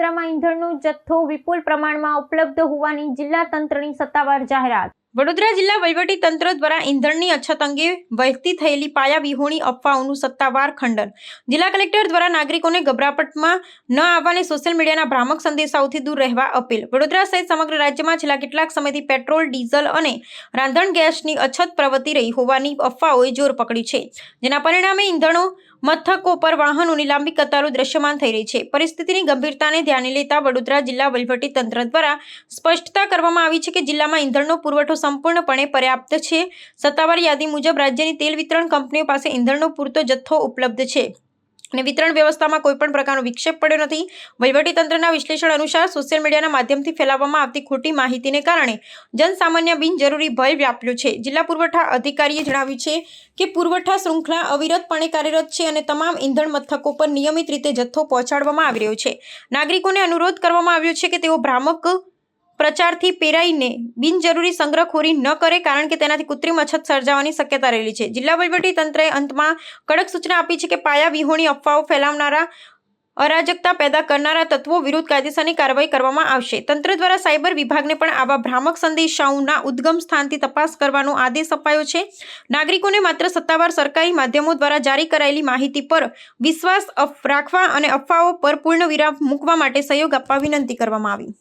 વડોદરામાં ઈંધણનો જથ્થો વિપુલ પ્રમાણમાં ઉપલબ્ધ હોવાની જિલ્લા તંત્રની સત્તાવાર જાહેરાત. વડોદરા જિલ્લા વહીવટી તંત્ર દ્વારા ઈંધણની અછત અંગે વહેતી થયેલી પાયાવિહોણી અફવાઓનું સત્તાવાર ખંડન. જિલ્લા કલેક્ટર દ્વારા નાગરિકોને ગભરાટમાં ન આવવાને સોશિયલ મીડિયાના ભ્રામક સંદેશાઓથી દૂર રહેવા અપીલ. વડોદરા સહિત સમગ્ર રાજ્યમાં છેલ્લા કેટલાક સમયથી પેટ્રોલ, ડીઝલ અને રાંધણ ગેસની અછત પ્રવર્તી રહી હોવાની અફવાઓએ જોર પકડી છે, જેના પરિણામે ઈંધણો મથકો પર વાહનોની લાંબી કતારો દ્રશ્યમાન થઈ રહી છે. પરિસ્થિતિની ગંભીરતાને ધ્યાને લેતા વડોદરા જિલ્લા વહીવટી તંત્ર દ્વારા સ્પષ્ટતા કરવામાં આવી છે કે જિલ્લામાં ઈંધણનો પુરવઠો સંપૂર્ણપણે પર્યાપ્ત છે. સત્તાવાર યાદી મુજબ રાજ્યની તેલ વિતરણ કંપનીઓ પાસે ઈંધણનો પૂરતો જથ્થો ઉપલબ્ધ છે અને વિતરણ વ્યવસ્થામાં કોઈપણ પ્રકારનો વિક્ષેપ પડ્યો નથી. વહીવટીતંત્રના વિશ્લેષણ અનુસાર સોશિયલ મીડિયાના માધ્યમથી ફેલાવવામાં આવતી ખોટી માહિતીને કારણે જનસામાન્ય બિનજરૂરી ભય વ્યાપ્યો છે. જિલ્લા પુરવઠા અધિકારીએ જણાવ્યું છે કે પુરવઠા શૃંખલા અવિરતપણે કાર્યરત છે અને તમામ ઈંધણ મથકો પર નિયમિત રીતે જથ્થો પહોંચાડવામાં આવી રહ્યો છે. નાગરિકોને અનુરોધ કરવામાં આવ્યો છે કે તેઓ ભ્રામક પ્રચારથી પેરાઈને બિનજરૂરી સંગ્રહખોરી ન કરે, કારણ કે તેનાથી કૃત્રિમ અછત સર્જાવાની શક્યતા રહેલી છે. જિલ્લા વહીવટી તંત્રએ અંતમાં કડક સૂચના આપી છે કે પાયાવિહોણી અફવાઓ ફેલાવનારા, અરાજકતા પેદા કરનારા તત્વો વિરુદ્ધ કાયદેસરની કાર્યવાહી કરવામાં આવશે. તંત્ર દ્વારા સાયબર વિભાગને પણ આવા ભ્રામક સંદેશાઓના ઉદ્ગમ સ્થાનથી તપાસ કરવાનો આદેશ અપાયો છે. નાગરિકોને માત્ર સત્તાવાર સરકારી માધ્યમો દ્વારા જારી કરાયેલી માહિતી પર વિશ્વાસ રાખવા અને અફવાઓ પર પૂર્ણ વિરામ મૂકવા માટે સહયોગ આપવા વિનંતી કરવામાં આવી.